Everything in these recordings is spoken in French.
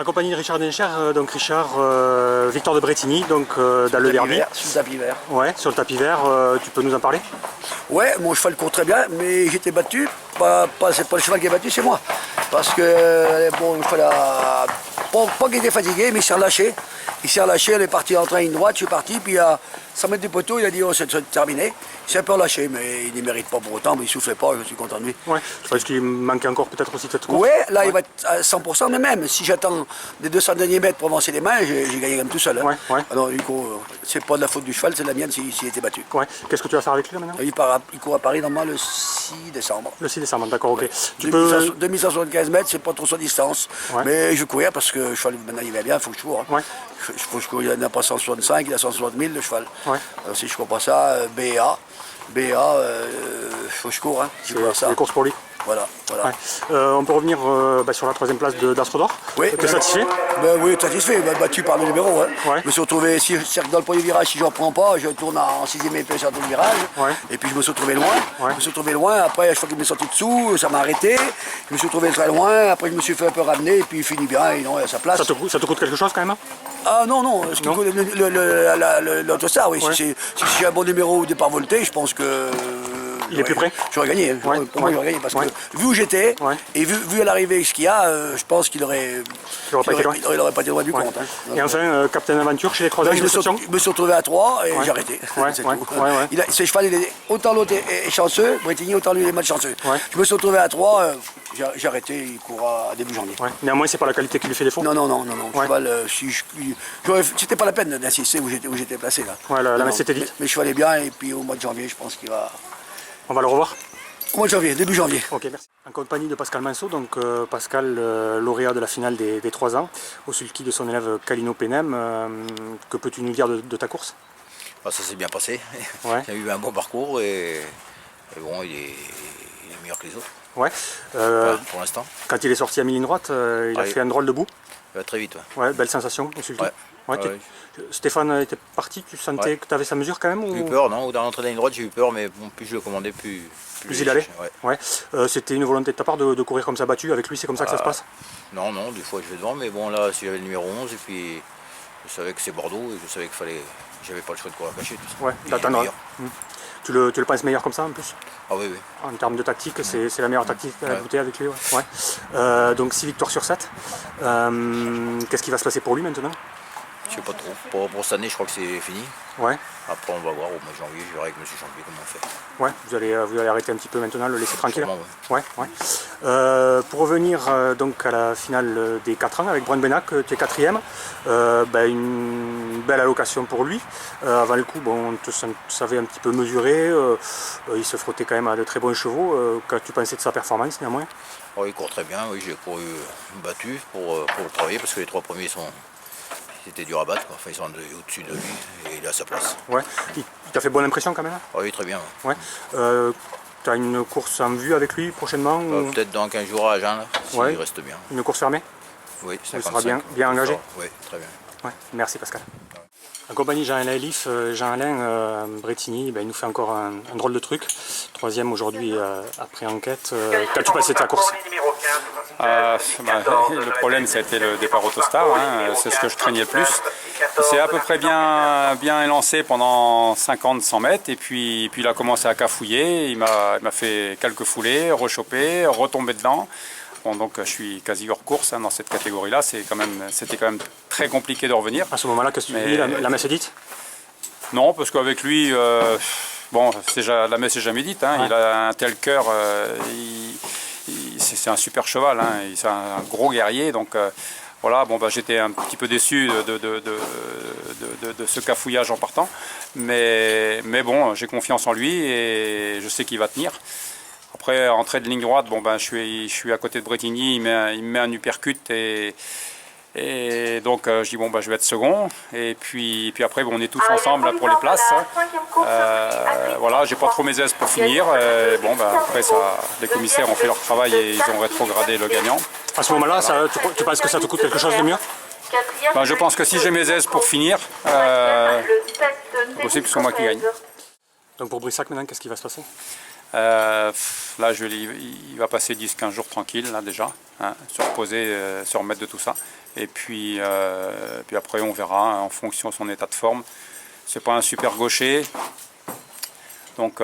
En compagnie de Richard Dencher, donc Richard, victoire de Bretigny, donc dans le derby. Sur le tapis vert. Ouais, sur le tapis vert, tu peux nous en parler? Ouais, mon cheval court très bien, mais j'étais battu. C'est pas le cheval qui est battu, c'est moi. Parce que bon, le cheval a pas qu'il était fatigué, mais il s'est relâché. Il s'est relâché, elle est partie en train ligne droite, je suis parti, puis à 100 mètres du poteau, il a dit oh c'est terminé. Il s'est un peu relâché, mais il ne mérite pas pour autant, mais il ne soufflait pas, je suis content de lui. Ouais, parce qu'il manquait encore peut-être aussi cette course. Ouais, là il va être à 100%, mais même si j'attends des 200 derniers mètres pour avancer les mains, j'ai gagné comme tout seul. Hein. Ouais. Alors du coup, c'est pas de la faute du cheval, c'est de la mienne s'il était battu. Ouais. Qu'est-ce que tu vas faire avec lui là, maintenant? Il court à Paris normalement le 6 décembre. Le 6 décembre, d'accord, ok. Tu 2175 mètres, c'est pas trop sa distance. Ouais. Mais je vais courir parce que le cheval maintenant il va bien, il faut que je cours. Hein. Ouais. Il n'a pas 165, il a 160 000 le cheval. Ouais. Alors si je ne cours pas ça, BA, faut que je cours. Hein, si c'est des courses pour lui. Voilà. Ouais. On peut revenir sur la troisième place d'Astrodor. Oui. T'es satisfait? Oui, satisfait. Battu par le numéro. Hein. Ouais. Je me suis retrouvé, dans le premier virage, si je ne reprends pas, je tourne en 6e épée sur le virage. Ouais. Et puis je me suis retrouvé loin. Ouais. Je me suis retrouvé loin. Après, je crois qu'il m'est sorti dessous, ça m'a arrêté. Je me suis retrouvé très loin. Après, je me suis fait un peu ramener. Et puis il finit bien. Et non, il a sa place. Ça te coûte quelque chose quand même? Ah non. Ce qui coûte l'autostar, oui. Ouais. Si j'ai un bon numéro au départ volté, je pense que. Il est plus près? J'aurais gagné. Pour moi, j'aurais gagné parce que vu où j'étais et vu à l'arrivée ce qu'il y a, je pense qu'il aurait pas été loin du compte. Hein. Et enfin, Captain Aventure chez les croisades. Je me suis retrouvé à 3 et j'ai arrêté. Ce cheval, autant l'autre est chanceux, Bretigny, autant lui il est malchanceux. Je me suis retrouvé à 3, j'ai arrêté, il court à début janvier. Néanmoins, c'est pas la qualité qui lui fait défaut? Non. Cheval, c'était pas la peine d'insister où j'étais placé là. La messe était dite. Mais le cheval est bien et puis au mois de janvier, je pense qu'il va. On va le revoir? Au mois de janvier, début janvier. Ok, merci. En compagnie de Pascal Manceau, donc Pascal, lauréat de la finale des 3 ans, au sulky de son élève Calino Penem. Que peux-tu nous dire de ta course? Ça s'est bien passé. Ouais. Il a eu un bon parcours et bon, il est meilleur que les autres. Ouais. Pour l'instant. Quand il est sorti à mi-ligne droite, il a fait un drôle de bout. Très vite. Ouais, belle sensation au sulky. Stéphane était parti, tu sentais que tu avais sa mesure quand même? J'ai eu peur, non? Dans l'entrée de la ligne droite, j'ai eu peur, mais bon, plus je le commandais, plus il allait. Ouais. C'était une volonté de ta part de courir comme ça battu, avec lui, c'est comme ça que ça se passe? Non, des fois je vais devant, mais bon, là, si j'avais le numéro 11, et puis je savais que c'est Bordeaux, et je savais qu'il fallait. J'avais pas le choix de courir caché. Ouais, d'attendre. Tu le penses meilleur comme ça en plus? Ah oui. En termes de tactique, c'est la meilleure tactique à goûter avec lui. Ouais. Donc 6 victoires sur 7. Qu'est-ce qui va se passer pour lui maintenant? Je sais pas trop. Pour cette année, je crois que c'est fini. Ouais. Après, on va voir au mois de janvier, je verrai avec M. Champier comment on fait. Ouais, vous allez arrêter un petit peu maintenant, le laisser tranquille. Ouais. Pour revenir donc à la finale des 4 ans avec Brun Benac, tu es 4e. Une belle allocation pour lui. Avant le coup, on te savait un petit peu mesuré. Il se frottait quand même à de très bons chevaux. Qu'as-tu pensé de sa performance néanmoins? Il court très bien, oui, j'ai couru battu pour le travailler parce que les 3 premiers c'était dur à battre, quoi. Enfin, ils sont au-dessus de lui et il est à sa place. Ouais. Il t'a fait bonne impression quand même? Oui, très bien. Ouais. Tu as une course en vue avec lui prochainement? Peut-être dans 15 jours à Agen, s'il reste bien. Une course fermée? Oui, 55. Il sera bien engagé? Oui, très bien. Ouais. Merci Pascal. En compagnie de Jean-Alain Elif, Jean-Alain Bretigny, il nous fait encore un drôle de truc. 3e aujourd'hui après enquête. Qu'as-tu passé de ta course? Le problème, ça a été le départ Autostar, hein, c'est ce que je craignais le plus. C'est à peu près bien élancé pendant 50-100 mètres et puis il a commencé à cafouiller, il m'a fait quelques foulées, rechopé, retombé dedans. Bon, donc je suis quasi hors course dans cette catégorie-là, c'était quand même très compliqué de revenir. À ce moment-là, qu'est-ce que tu dis? La messe est dite? Non, parce qu'avec lui, la messe est jamais dite, hein, il a un tel cœur, c'est un super cheval, hein, c'est un gros guerrier, donc voilà, j'étais un petit peu déçu de ce cafouillage en partant, mais bon, j'ai confiance en lui et je sais qu'il va tenir. Après, entrée de ligne droite, je suis à côté de Bretigny, il me met un uppercut et donc je dis je vais être second et puis après on est tous ensemble là, pour les places. Voilà, j'ai pas trop mes aises pour finir. Après les commissaires ont fait leur travail et ils ont rétrogradé le gagnant. À ce moment-là, tu penses que ça te coûte quelque chose de mieux? Je pense que si j'ai mes aises pour finir, c'est possible que ce soit moi qui gagne. Donc pour Brissac maintenant, qu'est-ce qui va se passer? Là, il va passer 10-15 jours tranquille, là déjà, hein, se reposer, se remettre de tout ça. Et puis après, on verra en fonction de son état de forme. C'est pas un super gaucher. Donc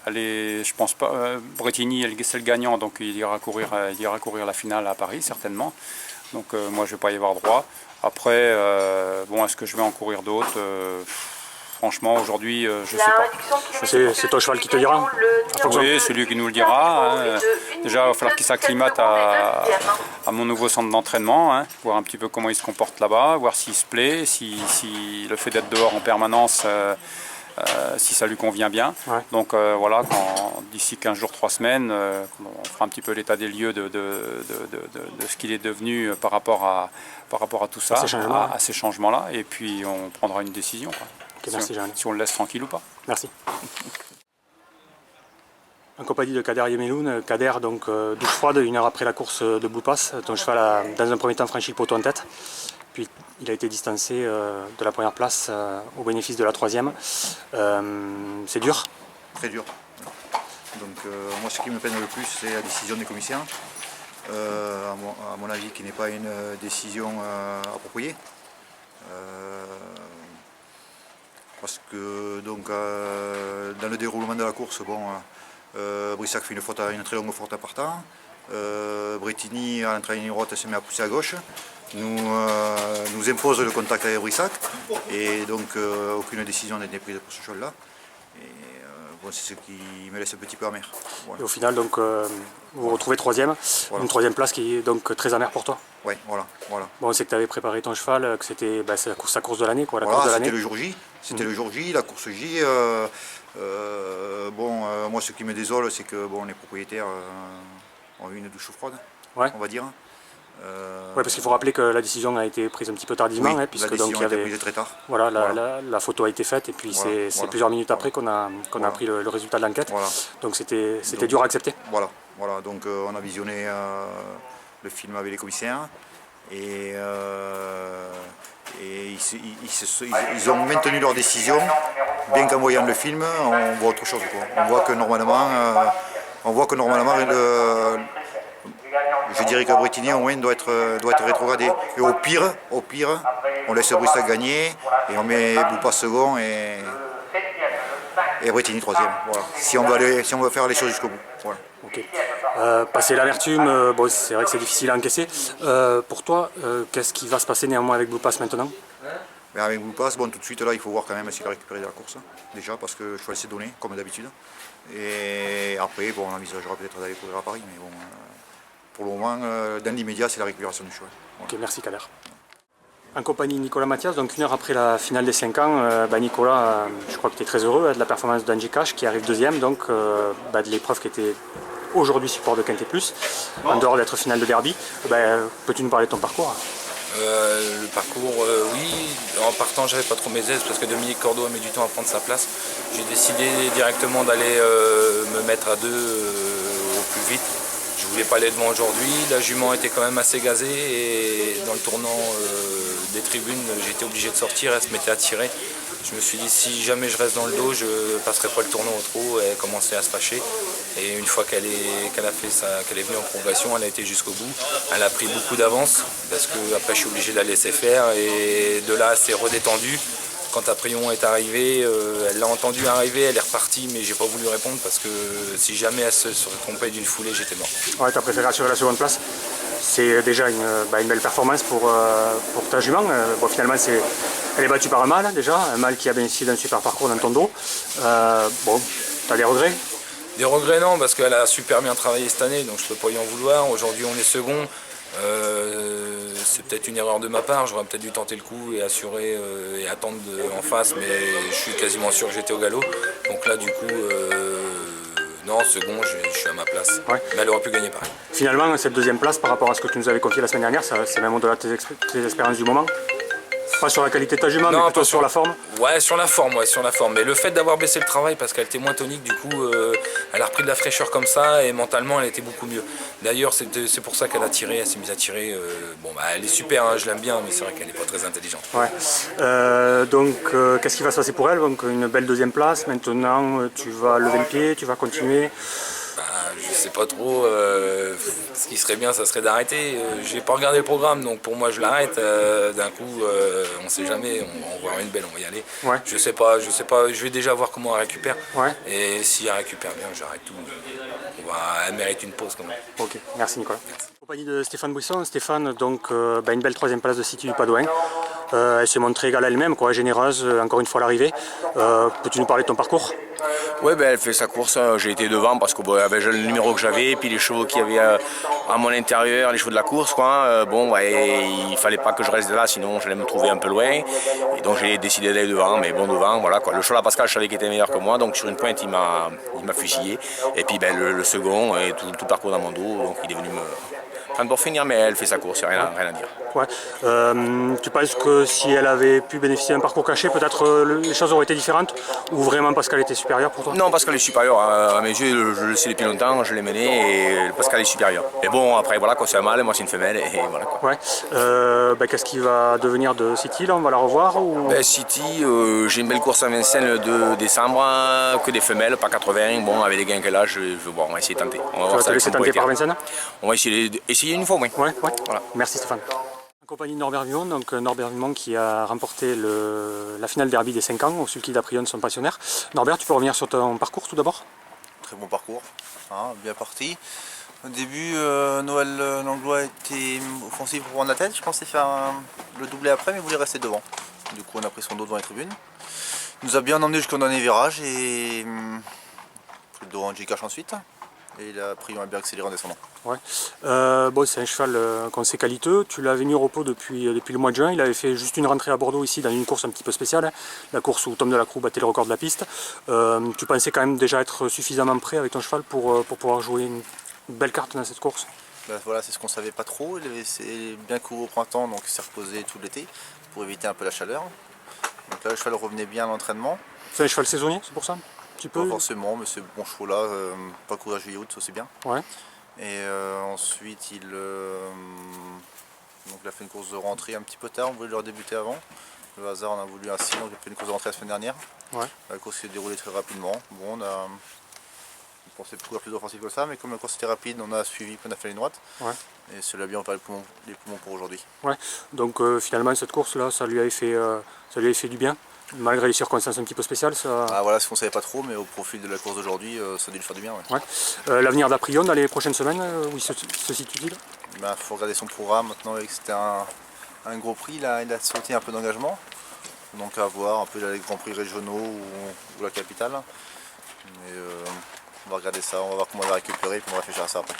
allez, je pense pas. Bretigny, c'est le gagnant, donc il ira courir la finale à Paris certainement. Donc moi, je vais pas y avoir droit. Après, est-ce que je vais en courir d'autres? Franchement, aujourd'hui, je sais pas. C'est ton cheval qui te dira? Oui, c'est lui qui nous le dira. Hein. Déjà, il va falloir qu'il s'acclimate à mon nouveau centre d'entraînement, hein, voir un petit peu comment il se comporte là-bas, voir s'il se plaît, si le fait d'être dehors en permanence, si ça lui convient bien. Ouais. Donc voilà, d'ici 15 jours, 3 semaines, on fera un petit peu l'état des lieux de ce qu'il est devenu par rapport à tout ça, à ces changements-là, et puis on prendra une décision. Quoi. Okay, merci, si on le laisse tranquille ou pas. Merci. En compagnie de Kader Yemeloun, Kader, donc douche froide, 1 heure après la course de Blue Pass. Ton cheval a dans un premier temps franchi le poteau en tête, puis il a été distancé de la première place au bénéfice de la 3e. C'est dur? Très dur. Donc moi, ce qui me peine le plus, c'est la décision des commissaires. À mon avis, qui n'est pas une décision appropriée. Parce que donc, dans le déroulement de la course, Brissac fait une très longue faute à partant. Bretigny, à l'entrée ligne droite, se met à pousser à gauche. Nous impose le contact avec Brissac. Et donc aucune décision n'a été prise pour ce cheval-là. C'est ce qui me laisse un petit peu amer. Voilà. Et au final, donc, vous vous retrouvez 3e, voilà. Une 3e place qui est donc très amère pour toi. Oui, voilà. Bon, on sait que tu avais préparé ton cheval, que c'était sa course de l'année, quoi. Voilà, c'était le jour J. C'était le jour J, la course J. Moi, ce qui me désole, c'est que les propriétaires ont eu une douche froide, on va dire. Oui, parce qu'il faut rappeler que la décision a été prise un petit peu tardivement, oui, puisque la décision donc, il y avait, a été prise très tard. Voilà, la photo a été faite et puis c'est plusieurs minutes après qu'on a appris le résultat de l'enquête. Voilà. Donc c'était dur à accepter. Voilà. Donc on a visionné le film avec les commissaires et ils ont maintenu leur décision, bien qu'en voyant le film, on voit autre chose. On voit que normalement je dirais que Bretigny au moins doit être rétrogradé. Et au pire, on laisse Brissac gagner et on met Boupa second et Bretigny 3e. Voilà. Si on veut faire les choses jusqu'au bout. Voilà. Okay. Passer l'amertume, c'est vrai que c'est difficile à encaisser. Pour toi, qu'est-ce qui va se passer néanmoins avec Blue Pass maintenant? Avec Blue Pass, tout de suite là, il faut voir quand même s'il a récupéré de la course. Déjà parce que le cheval s'est donné, comme d'habitude. Et après, on envisagera peut-être d'aller courir à Paris, mais pour le moment, dans l'immédiat, c'est la récupération du cheval. Voilà. Ok, merci Kader. En compagnie de Nicolas Mathias, donc 1 heure après la finale des 5 ans, Nicolas, je crois que tu es très heureux de la performance d'Angie Cash qui arrive 2e, donc de l'épreuve qui était aujourd'hui support de Quintet Plus, en dehors d'être finale de derby. Peux-tu nous parler de ton parcours? Le parcours, oui. En partant, j'avais pas trop mes aises parce que Dominique Cordeau a mis du temps à prendre sa place. J'ai décidé directement d'aller me mettre à 2 au plus vite. Je voulais pas aller devant aujourd'hui. La jument était quand même assez gazée et dans le tournant des tribunes, j'étais obligé de sortir. Elle se mettait à tirer. Je me suis dit si jamais je reste dans le dos, je passerai pas le tournant au trot. Elle commençait à se fâcher. Et une fois qu'elle est venue en progression, elle a été jusqu'au bout. Elle a pris beaucoup d'avance parce que après je suis obligé de la laisser faire et de là elle s'est redétendue. Quand Aprion est arrivé, elle l'a entendu arriver, elle est repartie, mais j'ai pas voulu répondre parce que si jamais elle se serait trompée d'une foulée, j'étais mort. Ouais, tu as préféré assurer la seconde place. C'est déjà une belle performance pour ta jument. Finalement, elle est battue par un mâle déjà, un mâle qui a bénéficié d'un super parcours dans ton dos. Tu as des regrets? Des regrets non, parce qu'elle a super bien travaillé cette année, donc je peux pas y en vouloir. Aujourd'hui on est second. C'est peut-être une erreur de ma part, j'aurais peut-être dû tenter le coup et assurer et attendre en face, mais je suis quasiment sûr que j'étais au galop. Donc là du coup, non, second, je suis à ma place. Ouais. Mais elle aurait pu gagner pareil. Finalement, cette 2e place par rapport à ce que tu nous avais confié la semaine dernière, c'est même au-delà de tes expériences du moment? Pas sur la qualité de ta jument, mais plutôt sur la forme? Ouais, sur la forme. Mais le fait d'avoir baissé le travail, parce qu'elle était moins tonique, du coup, elle a repris de la fraîcheur comme ça et mentalement elle était beaucoup mieux. D'ailleurs c'est pour ça qu'elle a tiré, elle s'est mise à tirer. Bon bah elle est super, hein, je l'aime bien, mais c'est vrai qu'elle n'est pas très intelligente. Ouais. Qu'est-ce qui va se passer pour elle? Donc une belle deuxième place, maintenant tu vas lever le pied, tu vas continuer. Ben, je sais pas trop, ce qui serait bien ça serait d'arrêter. J'ai pas regardé le programme donc pour moi je l'arrête. D'un coup on sait jamais, on va voir une belle, on va y aller. Ouais. Je sais pas, je vais déjà voir comment elle récupère. Ouais. Et si elle récupère bien, j'arrête tout. Elle mérite une pause quand même. Ok, merci Nicolas. En compagnie de Stéphane Bouisson. Stéphane, donc une belle troisième place de City du Padouen. Elle s'est montrée égale à elle-même, quoi, généreuse, encore une fois à l'arrivée. Peux-tu nous parler de ton parcours? Oui, ben, elle fait sa course. J'ai été devant parce que bon, avec le numéro que j'avais, puis les chevaux qu'il y avait à mon intérieur, les chevaux de la course, quoi. Bon, ouais, il fallait pas que je reste là, sinon j'allais me trouver un peu loin. Et donc j'ai décidé d'aller devant, mais bon, devant, voilà quoi. Le cheval à Pascal, je savais qu'il était meilleur que moi, donc sur une pointe, il m'a fusillé. Et puis ben, le second, et tout le parcours dans mon dos, donc il est venu me prendre pour finir, mais elle fait sa course, il n'y a rien à dire. Ouais. Tu penses que si elle avait pu bénéficier d'un parcours caché, peut-être les choses auraient été différentes? Ou vraiment Pascal était supérieur pour toi? Non, Pascal est supérieur. À mes yeux, je le sais depuis longtemps, je l'ai mené et Pascal est supérieur. Et bon, après, voilà, quoi, c'est un mâle, moi c'est une femelle, et voilà. Quoi. Ouais. Qu'est-ce qui va devenir de City là? On va la revoir ou... Ben, City, j'ai une belle course à Vincennes le 2 décembre, que des femelles, pas 80. Bon, avec les gains qu'elle a, je vais voir, on va essayer de tenter. On va Tu voir vas te laisser tenter par Vincennes? On va essayer une fois, oui. Ouais. Voilà. Merci Stéphane. En compagnie de Norbert Vimont, donc Norbert Vimont qui a remporté la finale derby des 5 ans au sulky d'Aprion de son pensionnaire. Norbert, tu peux revenir sur ton parcours tout d'abord? Très bon parcours, hein, bien parti. Au début, Noël Langlois était offensif pour prendre la tête. Je pensais faire le doublé après, mais il voulait rester devant. Du coup, on a pris son dos devant les tribunes. Il nous a bien emmené jusqu'au dernier virage et pris le dos en J-Cash ensuite. Et il a pris un bien accéléré en descendant. Ouais. C'est un cheval qu'on sait qualiteux. Tu l'avais mis au repos depuis le mois de juin. Il avait fait juste une rentrée à Bordeaux ici dans une course un petit peu spéciale, hein, la course où Tom Delacroix battait le record de la piste. Tu pensais quand même déjà être suffisamment prêt avec ton cheval pour pouvoir jouer une belle carte dans cette course? Ben, voilà, c'est ce qu'on savait pas trop. Il s'est bien couru au printemps, donc il s'est reposé tout l'été pour éviter un peu la chaleur. Donc là, le cheval revenait bien à l'entraînement. C'est un cheval saisonnier, c'est pour ça? Pas forcément, mais ce bon chevaux-là, pas courir juillet-août, ça c'est bien. Ouais. Et ensuite, il a fait une course de rentrée un petit peu tard, on voulait le débuter avant. Le hasard en a voulu ainsi, donc il a fait une course de rentrée la semaine dernière. Ouais. La course s'est déroulée très rapidement. Bon, on pensait courir plus offensif que ça, mais comme la course était rapide, on a suivi, puis on a fait les droites. Ouais. Et cela a bien préparé les poumons pour aujourd'hui. Ouais. Donc finalement, cette course-là, ça lui avait fait du bien? Malgré les circonstances un petit peu spéciales, ça... Ah voilà, ce qu'on ne savait pas trop, mais au profil de la course d'aujourd'hui, ça a dû lui faire du bien. Ouais. Ouais. L'avenir d'Aprion dans les prochaines semaines, où il se situe-t-il? Il faut regarder son programme. Maintenant, c'était un gros prix, il a sauté un peu d'engagement. Donc à voir un peu les grands prix régionaux ou la capitale. Mais on va regarder ça, on va voir comment on va récupérer et puis on va réfléchir à ça après.